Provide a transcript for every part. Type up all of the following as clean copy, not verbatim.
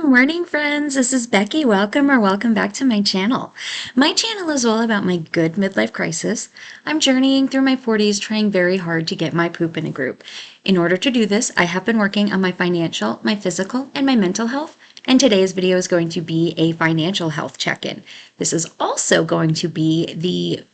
Good morning, friends. This is Becky. Welcome back to my channel. My channel is all about my good midlife crisis. I'm journeying through my 40s, trying very hard to get my poop in a group. In order to do this, I have been working on my financial, my physical, and my mental health. And today's video is going to be a financial health check-in. This is also going to be the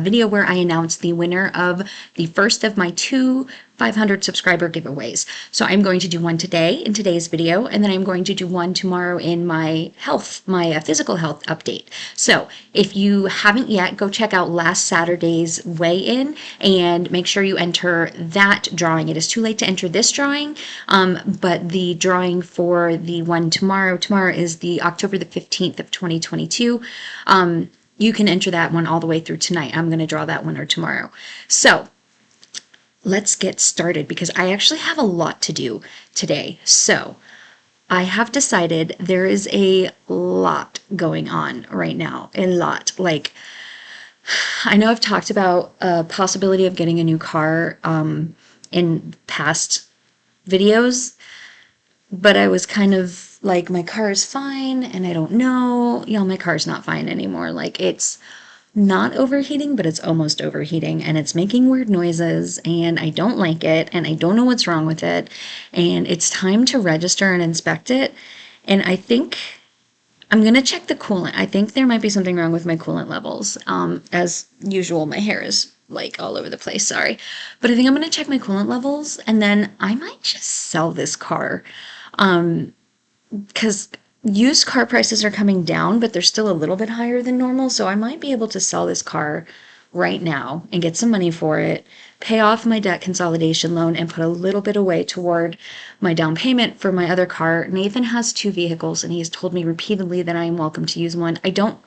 video where I announce the winner of the first of my two 500 subscriber giveaways. So I'm going to do one today in today's video, and then I'm going to do one tomorrow in my health, my physical health update. So if you haven't yet, go check out last Saturday's weigh-in and make sure you enter that drawing. It is too late to enter this drawing, but the drawing for the one tomorrow is the October the 15th of 2022. You can enter that one all the way through tonight. I'm going to draw that winner tomorrow. So let's get started because I actually have a lot to do today. So I have decided there is a lot going on right now. A lot. Like, I know I've talked about a possibility of getting a new car in past videos, but I was kind of like, my car is fine, and I don't know. My car's not fine anymore. Like, it's not overheating, but it's almost overheating, and it's making weird noises, and I don't like it, and I don't know what's wrong with it, and it's time to register and inspect it. And I think I'm going to check the coolant. I think there might be something wrong with my coolant levels. As usual, my hair is like all over the place, sorry. But I think I'm going to check my coolant levels, and then I might just sell this car. Because used car prices are coming down, but they're still a little bit higher than normal. So I might be able to sell this car right now and get some money for it, pay off my debt consolidation loan, and put a little bit away toward my down payment for my other car. Nathan has two vehicles, and he's told me repeatedly that I am welcome to use one. I don't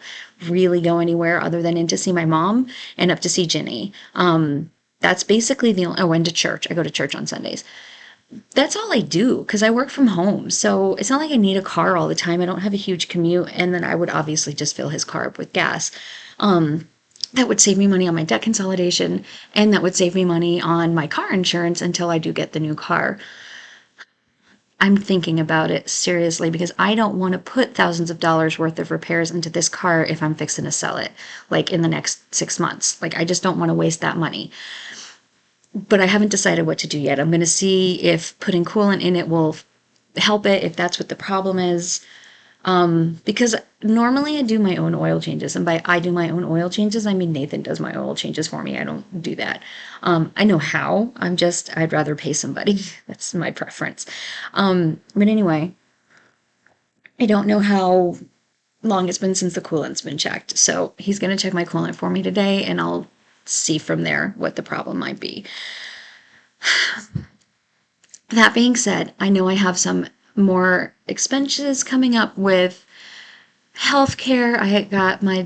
really go anywhere other than in to see my mom and up to see Ginny. That's basically the only, I went to church. I go to church on Sundays. That's all I do because I work from home. So it's not like I need a car all the time. I don't have a huge commute. And then I would obviously just fill his car up with gas. That would save me money on my debt consolidation, and that would save me money on my car insurance until I do get the new car. I'm thinking about it seriously because I don't want to put thousands of dollars worth of repairs into this car if I'm fixing to sell it, like in the next 6 months. Like, I just don't want to waste that money. But I haven't decided what to do yet. I'm going to see if putting coolant in it will help it, if that's what the problem is. Because normally I do my own oil changes. And by I do my own oil changes, I mean Nathan does my oil changes for me. I don't do that. I know how. I'd rather pay somebody. That's my preference. But anyway, I don't know how long it's been since the coolant's been checked. So he's going to check my coolant for me today, and I'll see from there what the problem might be. That being said, I know I have some more expenses coming up with healthcare. I had got my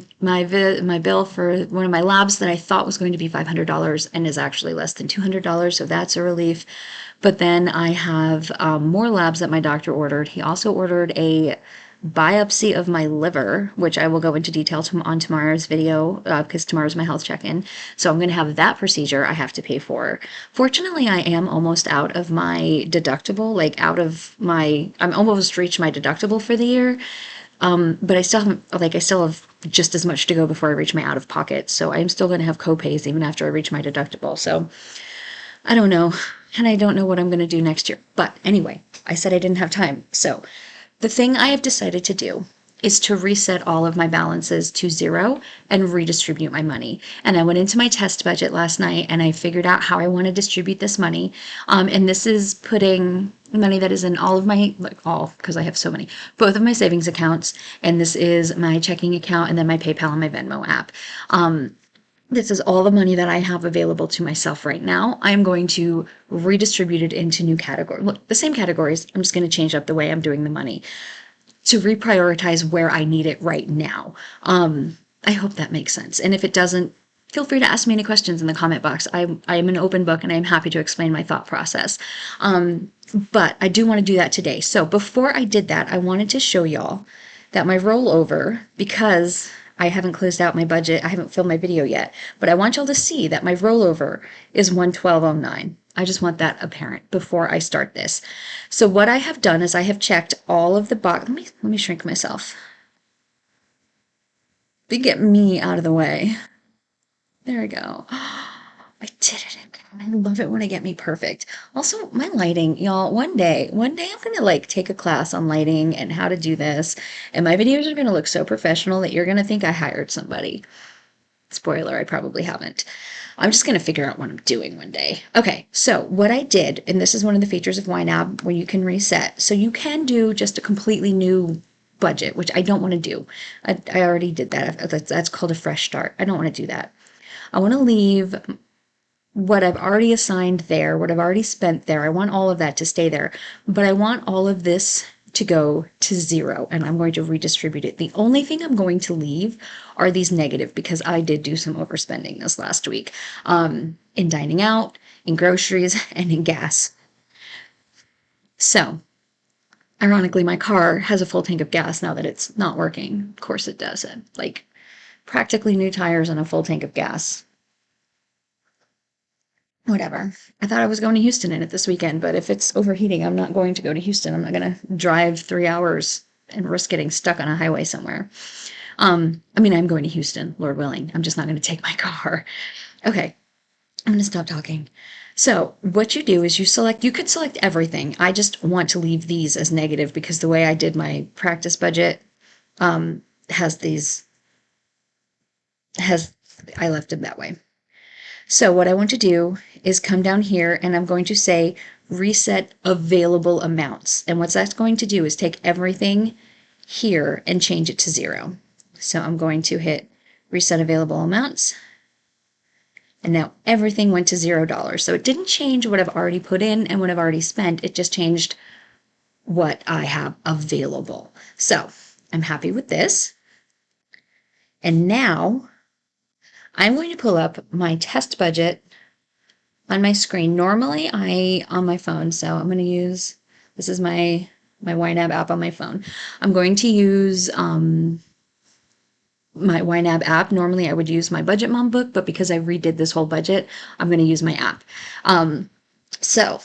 bill for one of my labs that I thought was going to be $500 and is actually less than $200, so that's a relief. But then I have more labs that my doctor ordered. He also ordered a biopsy of my liver, which I will go into detail on tomorrow's video because tomorrow's my health check-in. So I'm going to have that procedure I have to pay for. Fortunately, I am almost out of my deductible, I'm almost reached my deductible for the year. But I still have just as much to go before I reach my out-of-pocket. So I'm still going to have co-pays even after I reach my deductible. So I don't know. And I don't know what I'm going to do next year. But anyway, I said I didn't have time. So the thing I have decided to do is to reset all of my balances to zero and redistribute my money. And I went into my test budget last night and I figured out how I want to distribute this money. And this is putting money that is in all of my, because I have so many, both of my savings accounts. And this is my checking account and then my PayPal and my Venmo app. This is all the money that I have available to myself right now. I'm going to redistribute it into new categories. Look, the same categories. I'm just going to change up the way I'm doing the money to reprioritize where I need it right now. I hope that makes sense. And if it doesn't, feel free to ask me any questions in the comment box. I am an open book and I'm happy to explain my thought process. But I do want to do that today. So before I did that, I wanted to show y'all that my rollover, because I haven't closed out my budget. I haven't filmed my video yet, but I want y'all to see that my rollover is 112.09. I just want that apparent before I start this. So what I have done is I have checked all of the box. Let me shrink myself. Get me out of the way. There we go. I did it. I love it when it get me perfect. Also, my lighting, y'all, one day I'm gonna like take a class on lighting and how to do this, and my videos are gonna look so professional that you're gonna think I hired somebody. Spoiler, I probably haven't. I'm just gonna figure out what I'm doing one day. Okay, so what I did, and this is one of the features of YNAB where you can reset. So you can do just a completely new budget, which I don't want to do. I already did that. That's called a fresh start. I don't want to do that. I want to leave what I've already assigned there, what I've already spent there. I want all of that to stay there, but I want all of this to go to zero, and I'm going to redistribute it. The only thing I'm going to leave are these negative, because I did do some overspending this last week, in dining out, in groceries, and in gas. So ironically, my car has a full tank of gas now that it's not working. Of course it does. Like practically new tires and a full tank of gas. Whatever. I thought I was going to Houston in it this weekend, but if it's overheating, I'm not going to go to Houston. I'm not going to drive 3 hours and risk getting stuck on a highway somewhere. I mean, I'm going to Houston, Lord willing. I'm just not going to take my car. Okay, I'm going to stop talking. So what you do is you could select everything. I just want to leave these as negative because the way I did my practice budget has I left them that way. So what I want to do is come down here and I'm going to say reset available amounts. And what that's going to do is take everything here and change it to 0. So I'm going to hit reset available amounts. And now everything went to $0. So it didn't change what I've already put in and what I've already spent. It just changed what I have available. So I'm happy with this. And now I'm going to pull up my test budget on my screen. Normally on my phone, so I'm going to use, this is my YNAB app on my phone. I'm going to use my YNAB app. Normally I would use my Budget Mom book, but because I redid this whole budget, I'm going to use my app. So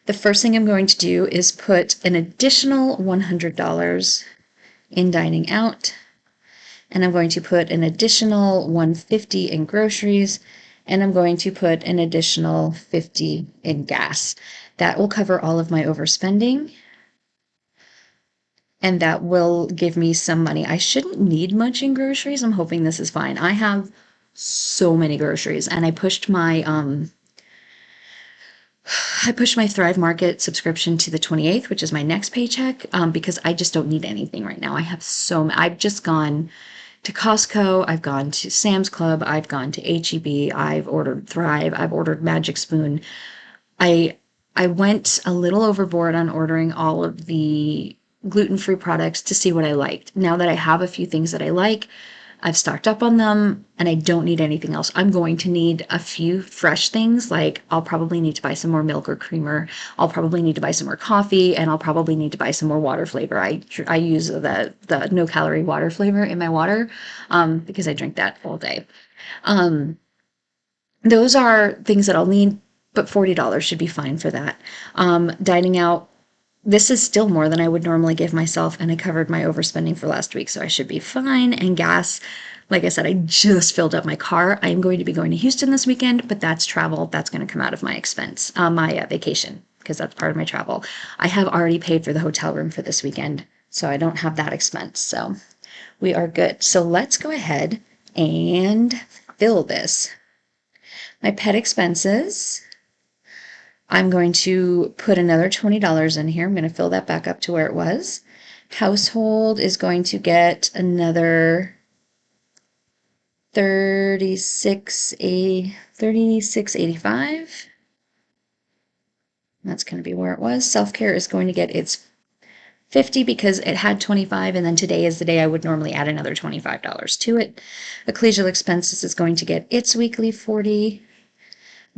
the first thing I'm going to do is put an additional $100 in dining out. And I'm going to put an additional $150 in groceries, and I'm going to put an additional $50 in gas. That will cover all of my overspending, and that will give me some money. I shouldn't need much in groceries. I'm hoping this is fine. I have so many groceries, and I pushed my Thrive Market subscription to the 28th, which is my next paycheck, because I just don't need anything right now. I have I've just gone to Costco, I've gone to Sam's Club, I've gone to HEB, I've ordered Thrive, I've ordered Magic Spoon. I went a little overboard on ordering all of the gluten-free products to see what I liked. Now that I have a few things that I like, I've stocked up on them and I don't need anything else. I'm going to need a few fresh things, like I'll probably need to buy some more milk or creamer. I'll probably need to buy some more coffee, and I'll probably need to buy some more water flavor. I use the no-calorie water flavor in my water because I drink that all day. Those are things that I'll need, but $40 should be fine for that. Dining out, this is still more than I would normally give myself, and I covered my overspending for last week, so I should be fine. And gas, like I said, I just filled up my car. I am going to be going to Houston this weekend, but that's travel. That's going to come out of my expense, my vacation, because that's part of my travel. I have already paid for the hotel room for this weekend, so I don't have that expense. So we are good. So let's go ahead and fill this. My pet expenses, I'm going to put another $20 in here. I'm going to fill that back up to where it was. Household is going to get another $36.85. That's going to be where it was. Self-care is going to get its $50 because it had $25, and then today is the day I would normally add another $25 to it. Ecclesial expenses is going to get its weekly $40.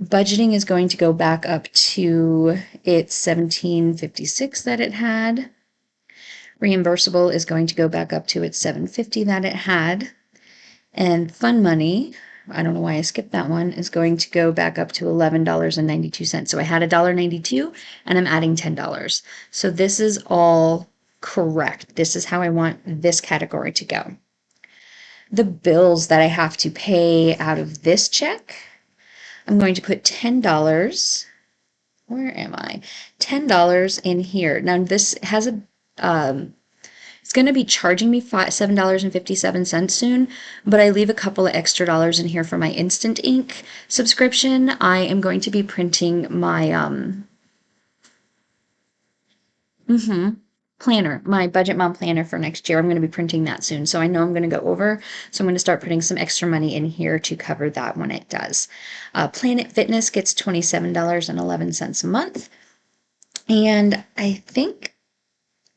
Budgeting is going to go back up to its $17.56 that it had. Reimbursable is going to go back up to its $7.50 that it had. And fund money I don't know why I skipped that one, is going to go back up to $11.92. So I had $1.92 and I'm adding $10. So this is all correct. This is how I want this category to go. The bills that I have to pay out of this check, I'm going to put $10. Where am I? $10 in here. Now this has a it's going to be charging me $7.57 soon, but I leave a couple of extra dollars in here for my Instant Ink subscription. I am going to be printing my planner, my Budget Mom planner for next year. I'm going to be printing that soon, so I know I'm going to go over. So I'm going to start putting some extra money in here to cover that when it does. Planet Fitness gets $27.11 a month, and I think,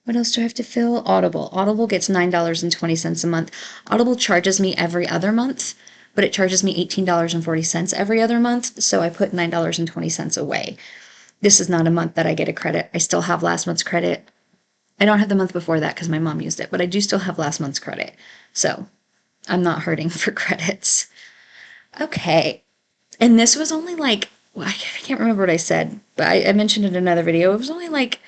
what else do I have to fill? Audible. Audible gets $9.20 a month. Audible charges me every other month, but it charges me $18.40 every other month, so I put $9.20 away. This is not a month that I get a credit. I still have last month's credit. I don't have the month before that because my mom used it, but I do still have last month's credit. So I'm not hurting for credits. Okay. And this was only like, I can't remember what I said, but I mentioned in another video, it was only like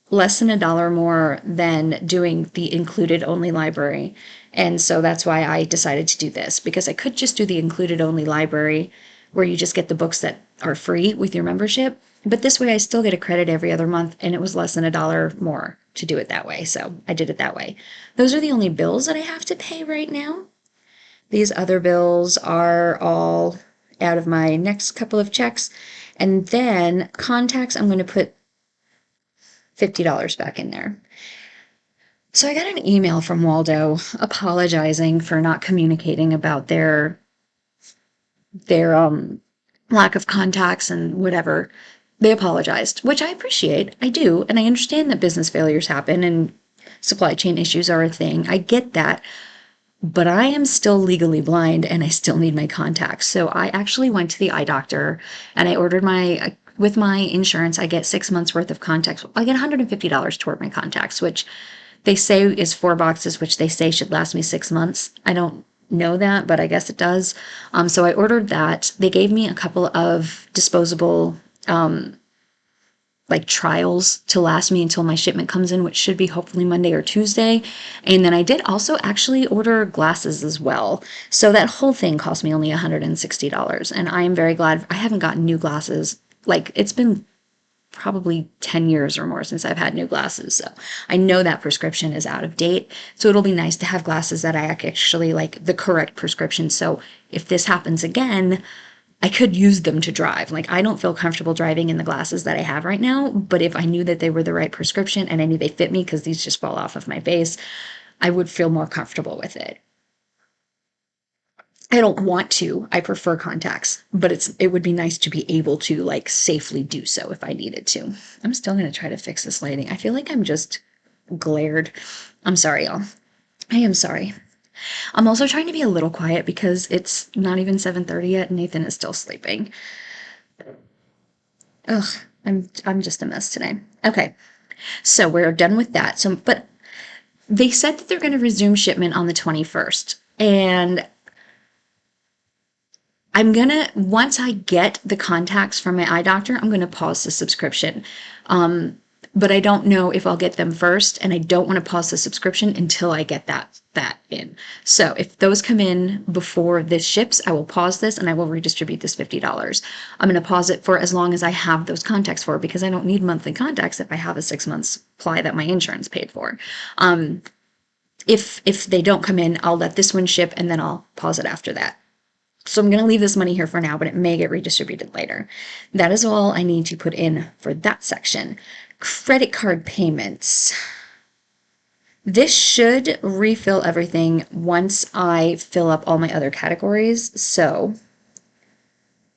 less than $1 more than doing the included only library. And so that's why I decided to do this, because I could just do the included only library where you just get the books that are free with your membership. But this way I still get a credit every other month, and it was less than $1 more to do it that way. So I did it that way. Those are the only bills that I have to pay right now. These other bills are all out of my next couple of checks. And then contacts, I'm going to put $50 back in there. So I got an email from Waldo apologizing for not communicating about their lack of contacts and whatever. They apologized, which I appreciate. I do. And I understand that business failures happen and supply chain issues are a thing. I get that. But I am still legally blind and I still need my contacts. So I actually went to the eye doctor and I ordered with my insurance, I get 6 months worth of contacts. I get $150 toward my contacts, which they say is 4 boxes, which they say should last me 6 months. I don't know that, but I guess it does. So I ordered that. They gave me a couple of disposable like trials to last me until my shipment comes in, which should be hopefully Monday or Tuesday. And then I did also actually order glasses as well. So that whole thing cost me only $160. And I am very glad I haven't gotten new glasses. Like, it's been probably 10 years or more since I've had new glasses. So I know that prescription is out of date. So it'll be nice to have glasses that I actually like the correct prescription. So if this happens again, I could use them to drive. Like, I don't feel comfortable driving in the glasses that I have right now, but if I knew that they were the right prescription and I knew they fit me, because these just fall off of my face, I would feel more comfortable with it. I don't want to. I prefer contacts, but it would be nice to be able to like safely do so if I needed to. I'm still going to try to fix this lighting. I feel like I'm just glared. I'm sorry, y'all. I am sorry. I'm also trying to be a little quiet because it's not even 7:30 yet and Nathan is still sleeping. Ugh, I'm just a mess today. Okay. So we're done with that. But they said that they're going to resume shipment on the 21st. And once I get the contacts from my eye doctor, I'm going to pause the subscription. But I don't know if I'll get them first, and I don't want to pause the subscription until I get that in. So if those come in before this ships, I will pause this and I will redistribute this $50. I'm going to pause it for as long as I have those contacts for, because I don't need monthly contacts if I have a 6 month supply that my insurance paid for. If they don't come in, I'll let this one ship and then I'll pause it after that. So I'm going to leave this money here for now, but it may get redistributed later. That is all I need to put in for that section. Credit card payments. This should refill everything once I fill up all my other categories. So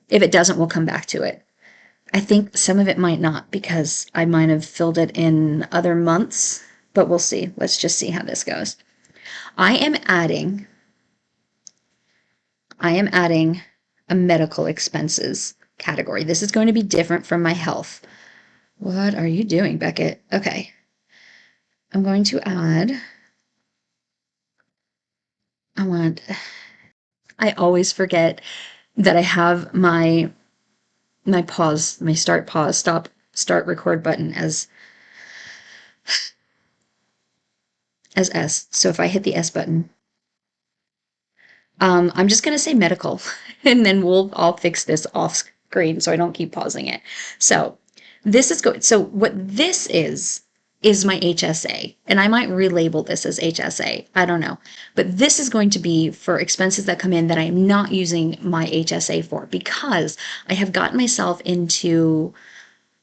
if it doesn't, we'll come back to it. I think some of it might not, because I might have filled it in other months, but we'll see. Let's just see how this goes. I am adding a medical expenses category. This is going to be different from my health. What are you doing, Beckett? Okay. I'm going to add, I always forget that I have my pause, my start, pause, stop, start, record button as S. So if I hit the S button, I'm just gonna say medical, and then I'll fix this off screen so I don't keep pausing it. So this is good. So what this is my HSA, and I might relabel this as HSA. I don't know, but this is going to be for expenses that come in that I'm not using my HSA for because I have gotten myself into.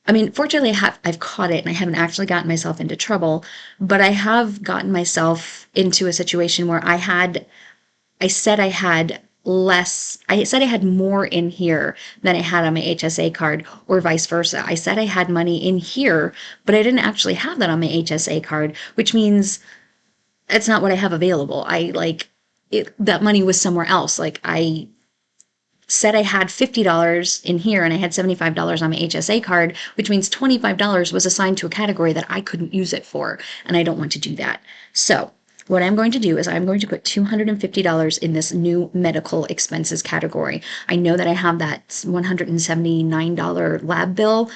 I mean, fortunately, I've caught it and I haven't actually gotten myself into trouble, but I have gotten myself into a situation where I said I had less, I said I had more in here than I had on my HSA card, or vice versa. I said I had money in here, but I didn't actually have that on my HSA card, which means it's not what I have available. That money was somewhere else. Like I said I had $50 in here and I had $75 on my HSA card, which means $25 was assigned to a category that I couldn't use it for, and I don't want to do that. So what I'm going to do is I'm going to put $250 in this new medical expenses category. I know that I have that $179 lab bill,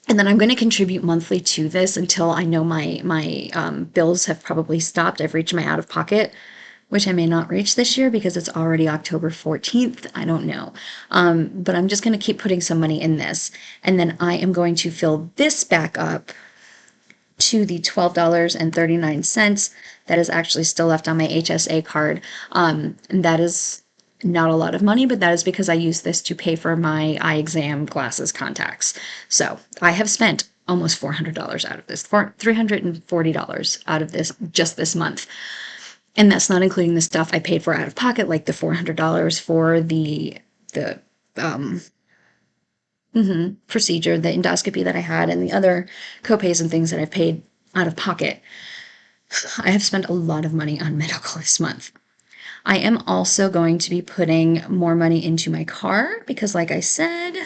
and then I'm going to contribute monthly to this until I know my bills have probably stopped. I've reached my out of pocket, which I may not reach this year because it's already October 14th. I don't know. But I'm just going to keep putting some money in this. And then I am going to fill this back up to the $12.39 that is actually still left on my HSA card. And that is not a lot of money, but that is because I use this to pay for my eye exam, glasses, contacts. So I have spent almost $400 out of this, $340 out of this just this month. And that's not including the stuff I paid for out of pocket, like the $400 for the procedure, the endoscopy that I had, and the other copays and things that I've paid out of pocket. I have spent a lot of money on medical this month. I am also going to be putting more money into my car because, like I said,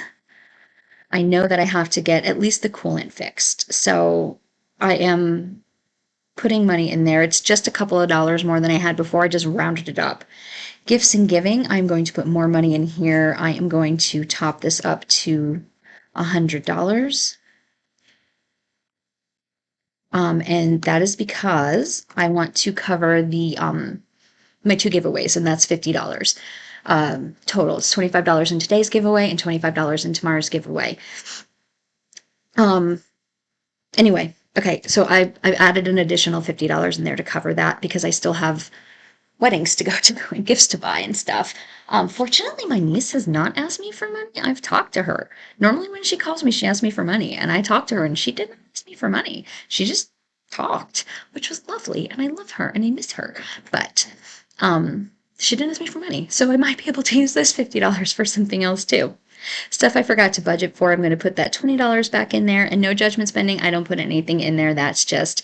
I know that I have to get at least the coolant fixed. So I am putting money in there. It's just a couple of dollars more than I had before. I just rounded it up. Gifts and giving, I'm going to put more money in here. I am going to top this up to $100. And that is because I want to cover the my two giveaways, and that's $50. Total. It's $25 in today's giveaway and $25 in tomorrow's giveaway. Anyway, okay, so I've added an additional $50 in there to cover that because I still have weddings to go to and gifts to buy and stuff. Fortunately, my niece has not asked me for money. I've talked to her. Normally, when she calls me, she asks me for money, and I talked to her, and she didn't ask me for money. She just talked, which was lovely, and I love her, and I miss her. But she didn't ask me for money, so I might be able to use this $50 for something else too. Stuff I forgot to budget for, I'm going to put that $20 back in there, and no judgment spending. I don't put anything in there. That's just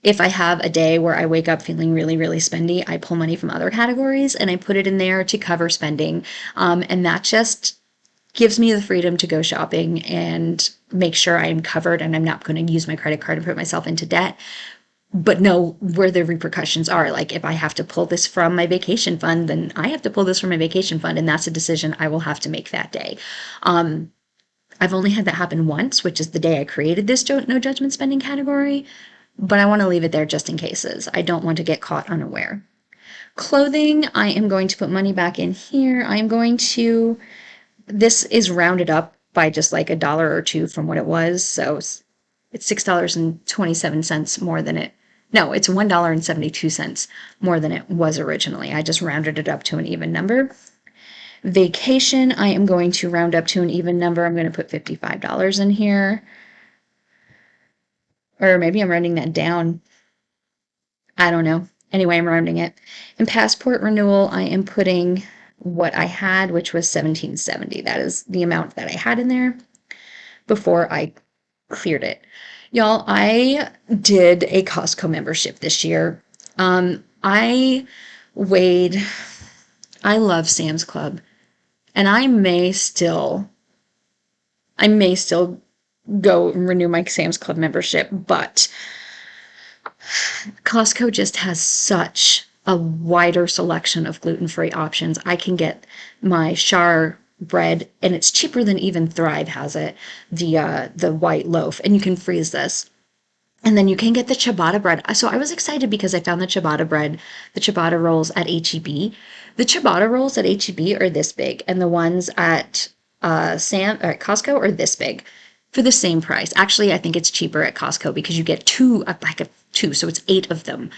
if I have a day where I wake up feeling really, really spendy, I pull money from other categories and I put it in there to cover spending. And that just gives me the freedom to go shopping and make sure I'm covered and I'm not going to use my credit card and put myself into debt, but know where the repercussions are. Like if I have to pull this from my vacation fund, then I have to pull this from my vacation fund, and that's a decision I will have to make that day. I've only had that happen once, which is the day I created this no judgment spending category, but I want to leave it there just in cases. I don't want to get caught unaware. Clothing, I am going to put money back in here. This is rounded up by just like a dollar or two from what it was. So it's $6.27 more than it. No, it's $1.72 more than it was originally. I just rounded it up to an even number. Vacation, I am going to round up to an even number. I'm going to put $55 in here. Or maybe I'm rounding that down. I don't know. Anyway, I'm rounding it. In passport renewal, I am putting what I had, which was $17.70. That is the amount that I had in there before I cleared it. Y'all, I did a Costco membership this year. I love Sam's Club, and I may still go and renew my Sam's Club membership, but Costco just has such a wider selection of gluten-free options. I can get my char bread, and it's cheaper than even Thrive has it, the white loaf, and you can freeze this. And then you can get the ciabatta bread. So I was excited because I found the ciabatta bread, the ciabatta rolls at H-E-B. The ciabatta rolls at H-E-B are this big, and the ones at at Costco are this big for the same price. Actually, I think it's cheaper at Costco because you get a pack of two, so it's 8 of them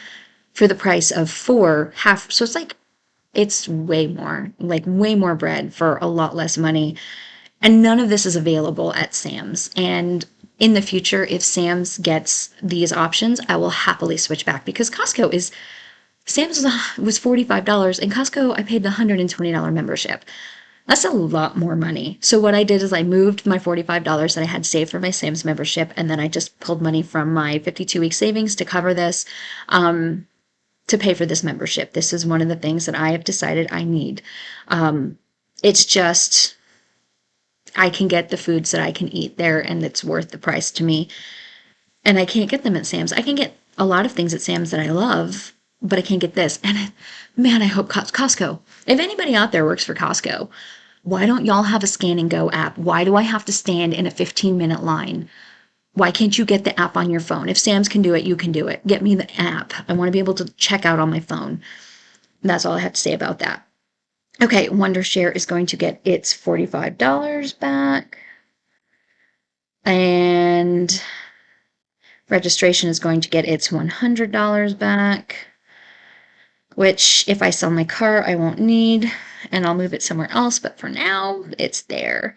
for the price of 4 half. So it's way more, like way more bread for a lot less money. And none of this is available at Sam's. And in the future, if Sam's gets these options, I will happily switch back because Sam's was $45 and Costco, I paid the $120 membership. That's a lot more money. So what I did is I moved my $45 that I had saved for my Sam's membership, and then I just pulled money from my 52-week savings to cover this, to pay for this membership. This is one of the things that I have decided I need. It's just, I can get the foods that I can eat there, and it's worth the price to me. And I can't get them at Sam's. I can get a lot of things at Sam's that I love, but I can't get this. And man, I hope Costco. If anybody out there works for Costco, why don't y'all have a scan and go app? Why do I have to stand in a 15-minute line? Why can't you get the app on your phone? If Sam's can do it, you can do it. Get me the app. I want to be able to check out on my phone. And that's all I have to say about that. Okay, Wondershare is going to get its $45 back. And registration is going to get its $100 back, which if I sell my car, I won't need, and I'll move it somewhere else. But for now, it's there.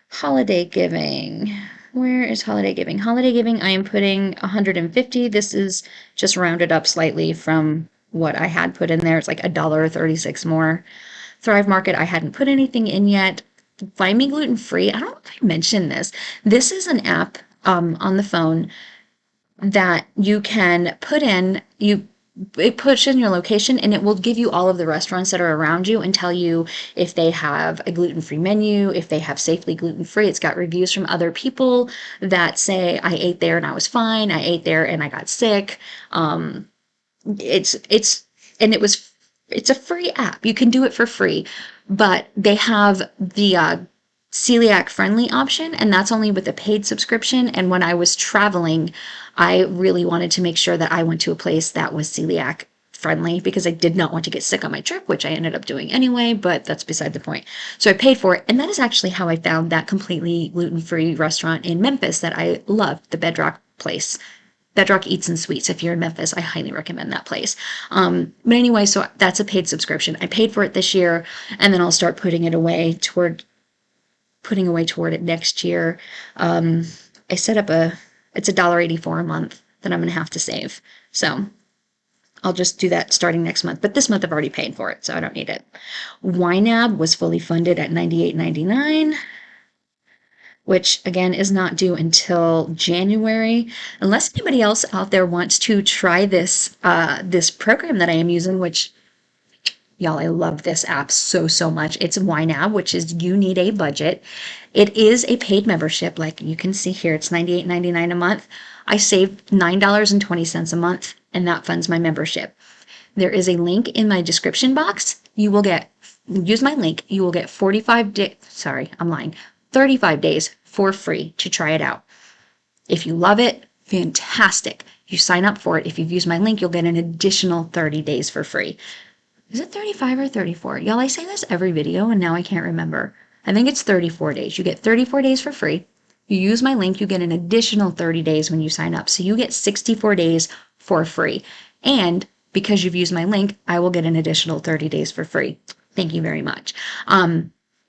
Holiday giving. Where is holiday giving? Holiday giving, I am putting 150. This is just rounded up slightly from what I had put in there. It's like $1.36 more. Thrive Market, I hadn't put anything in yet. Find Me Gluten Free. I don't know if I mentioned this. This is an app on the phone that you can put in. It puts in your location and it will give you all of the restaurants that are around you and tell you if they have a gluten-free menu, if they have safely gluten-free. It's got reviews from other people that say, I ate there and I was fine. I ate there and I got sick. It's a free app. You can do it for free, but they have the celiac friendly option, and that's only with a paid subscription. And when I was traveling, I really wanted to make sure that I went to a place that was celiac friendly because I did not want to get sick on my trip, which I ended up doing anyway, but that's beside the point. So I paid for it, and that is actually how I found that completely gluten-free restaurant in Memphis that I loved, the Bedrock place. Bedrock Eats and Sweets. If you're in Memphis, I highly recommend that place. But anyway, so that's a paid subscription. I paid for it this year, and then I'll start putting away toward it next year. I set up it's $1.84 a month that I'm going to have to save. So I'll just do that starting next month. But this month I've already paid for it, so I don't need it. YNAB was fully funded at $98.99. Which again is not due until January, unless anybody else out there wants to try this program that I am using, which y'all, I love this app so much. It's YNAB, which is You Need a Budget. It is a paid membership. Like you can see here, it's $98.99 a month. I saved $9.20 a month, and that funds my membership. There is a link in my description box. Use my link. You will get 45 days. Sorry, I'm lying. 35 days for free to try it out. If you love it, fantastic. You sign up for it. If you've used my link, you'll get an additional 30 days for free. Is it 35 or 34? Y'all, I say this every video and now I can't remember. I think it's 34 days. You get 34 days for free. You use my link, you get an additional 30 days when you sign up. So you get 64 days for free. And because you've used my link, I will get an additional 30 days for free. Thank you very much.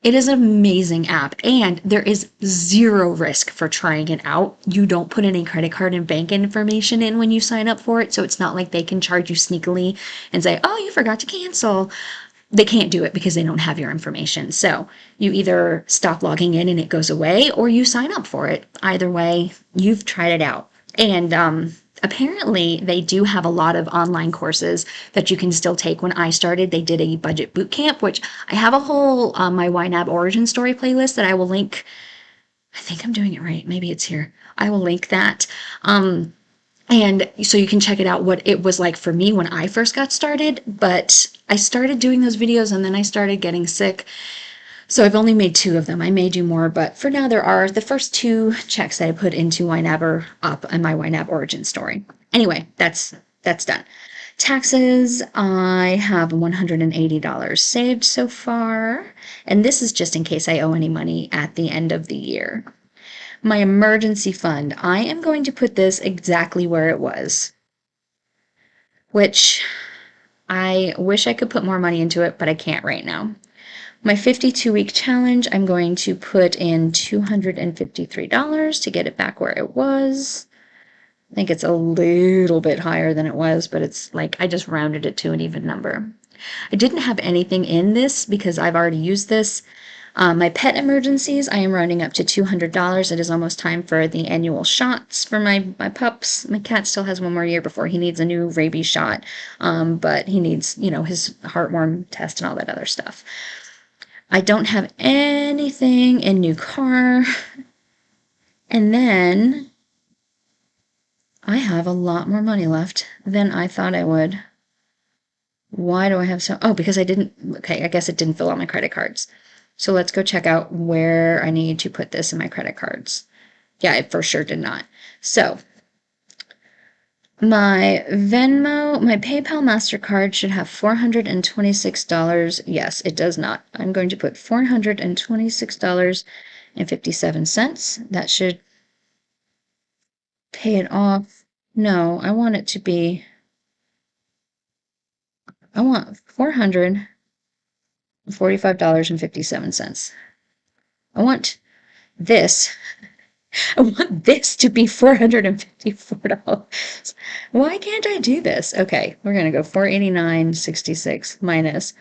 It is an amazing app, and there is zero risk for trying it out. You don't put any credit card and bank information in when you sign up for it, so it's not like they can charge you sneakily and say, oh, you forgot to cancel. They can't do it because they don't have your information. So you either stop logging in and it goes away, or you sign up for it. Either way, you've tried it out. And apparently, they do have a lot of online courses that you can still take. When I started, they did a budget boot camp, which I have a whole my YNAB origin story playlist that I will link. I think I'm doing it right. Maybe it's here. I will link that. And so you can check it out what it was like for me when I first got started. But I started doing those videos and then I started getting sick. So I've only made 2 of them. I may do more, but for now there are the first 2 checks that I put into YNAB are up in my YNAB origin story. Anyway, that's done. Taxes, I have $180 saved so far, and this is just in case I owe any money at the end of the year. My emergency fund, I am going to put this exactly where it was, which I wish I could put more money into it, but I can't right now. My 52-week challenge, I'm going to put in $253 to get it back where it was. I think it's a little bit higher than it was, but it's like I just rounded it to an even number. I didn't have anything in this because I've already used this. My pet emergencies, I am rounding up to $200. It is almost time for the annual shots for my pups. My cat still has 1 more year before he needs a new rabies shot, but he needs, his heartworm test and all that other stuff. I don't have anything in new car. And then I have a lot more money left than I thought I would. Why do I have so? Oh, because I didn't. Okay, I guess it didn't fill out my credit cards. So let's go check out where I need to put this in my credit cards. Yeah, it for sure did not. So my Venmo, my PayPal MasterCard should have $426. Yes, it does not. I'm going to put $426.57. That should pay it off. No, I want it to be, I want $445.57. I want this. I want this to be $454. Why can't I do this? Okay, we're going to go 489.66 minus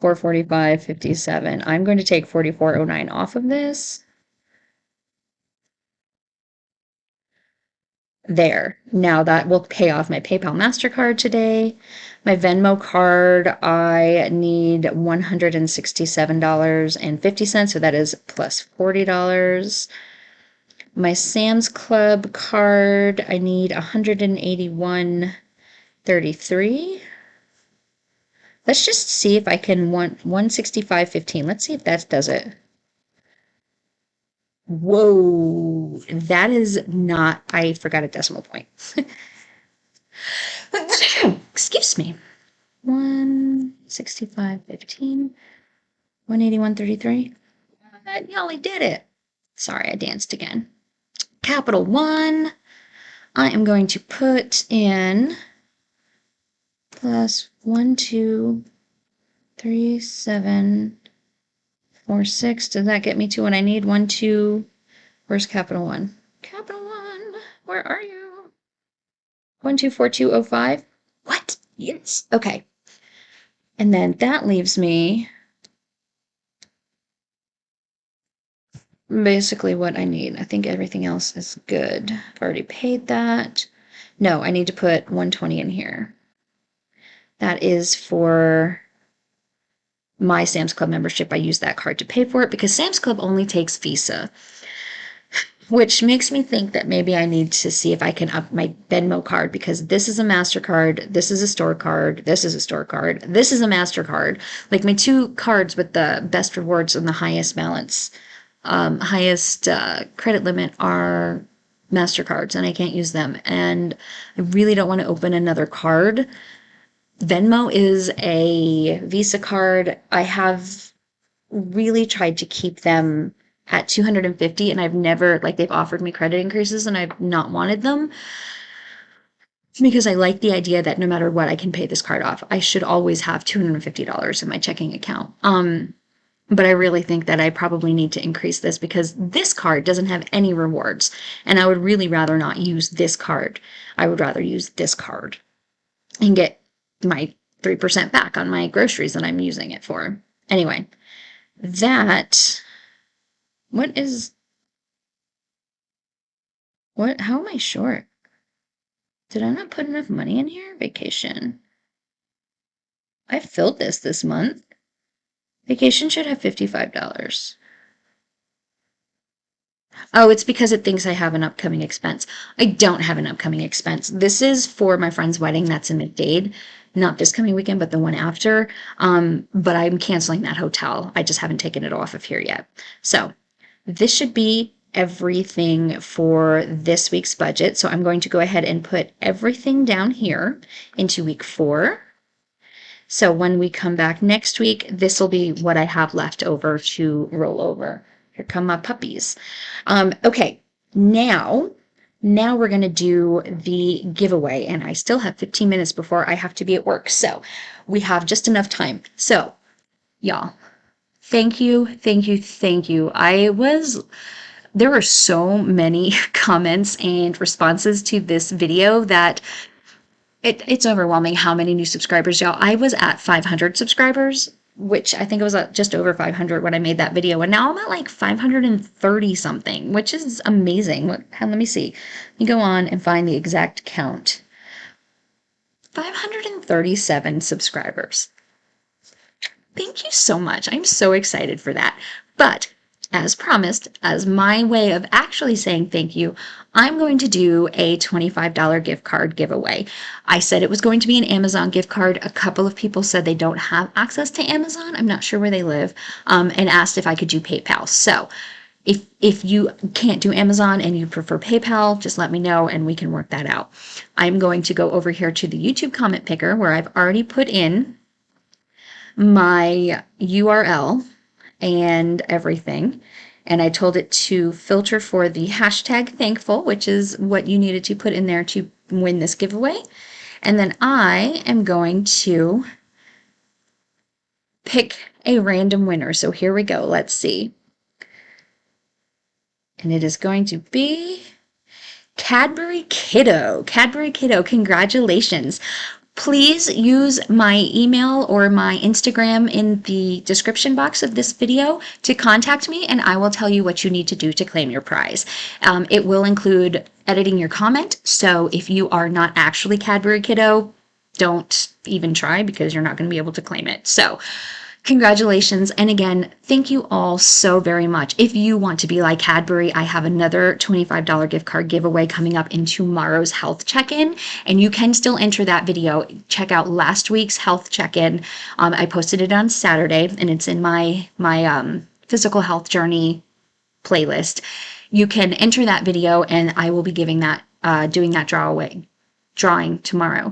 445.57. I'm going to take 44.09 off of this. There. Now that will pay off my PayPal MasterCard today. My Venmo card, I need $167.50, so that is plus $40. My Sam's Club card, I need $181.33. Let's just see if I can want 165.15. Let's see if that does it. Whoa, that is not, I forgot a decimal point. Excuse me. 165.15, 181.33. You only did it. Sorry, I danced again. Capital One, I am going to put in plus 1,2,3,7,4,6. Does that get me to what I need? 1, 2. Where's Capital One? Capital One, where are you? 1,2,4,2,0,5. What? Yes. Okay. And then that leaves me basically what I need. I think everything else is good. I've already paid that. No, I need to put 120 in here. That is for my Sam's Club membership. I use that card to pay for it because Sam's Club only takes Visa, which makes me think that maybe I need to see if I can up my Venmo card because this is a MasterCard, this is a store card, this is a store card, this is a MasterCard. Like my 2 cards with the best rewards and the highest balance, highest credit limit are MasterCards, and I can't use them. And I really don't want to open another card. Venmo is a Visa card. I have really tried to keep them at 250 and I've never, like, they've offered me credit increases and I've not wanted them because I like the idea that no matter what I can pay this card off. I should always have $250 in my checking account. But I really think that I probably need to increase this because this card doesn't have any rewards and I would really rather not use this card. I would rather use this card and get my 3% back on my groceries that I'm using it for. Anyway, that, how am I short? Did I not put enough money in here? Vacation. I filled this month. Vacation should have $55. Oh, it's because it thinks I have an upcoming expense. I don't have an upcoming expense. This is for my friend's wedding. That's in Dade. Not this coming weekend, but the one after. But I'm canceling that hotel. I just haven't taken it off of here yet. So this should be everything for this week's budget. So I'm going to go ahead and put everything down here into week 4. So when we come back next week, this will be what I have left over to roll over. Here come my puppies. Okay, now we're going to do the giveaway, and I still have 15 minutes before I have to be at work. So we have just enough time. So y'all, thank you, thank you, thank you. There were so many comments and responses to this video that it's overwhelming how many new subscribers, y'all. I was at 500 subscribers, which I think it was just over 500 when I made that video, and now I'm at like 530 something, which is amazing. Let me see. Let me go on and find the exact count. 537 subscribers. Thank you so much. I'm so excited for that. But as promised, as my way of actually saying thank you, I'm going to do a $25 gift card giveaway. I said it was going to be an Amazon gift card. A couple of people said they don't have access to Amazon. I'm not sure where they live, and asked if I could do PayPal. So if you can't do Amazon and you prefer PayPal, just let me know and we can work that out. I'm going to go over here to the YouTube comment picker where I've already put in my URL and everything. And I told it to filter for the hashtag thankful, which is what you needed to put in there to win this giveaway. And then I am going to pick a random winner. So here we go. Let's see. And it is going to be Cadbury Kiddo. Cadbury Kiddo, congratulations. Please use my email or my Instagram in the description box of this video to contact me, and I will tell you what you need to do to claim your prize. It will include editing your comment, so if you are not actually Cadbury Kiddo, don't even try because you're not going to be able to claim it. So congratulations. And again, thank you all so very much. If you want to be like Cadbury, I have another $25 gift card giveaway coming up in tomorrow's health check-in, and you can still enter that video. Check out last week's health check-in. I posted it on Saturday, and it's in my physical health journey playlist. You can enter that video, and I will be giving that, doing that drawing tomorrow.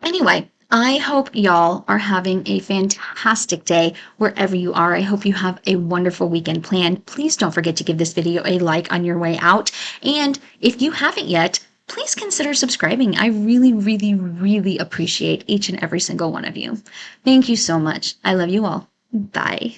Anyway, I hope y'all are having a fantastic day wherever you are. I hope you have a wonderful weekend planned. Please don't forget to give this video a like on your way out. And if you haven't yet, please consider subscribing. I really, really, really appreciate each and every single one of you. Thank you so much. I love you all. Bye.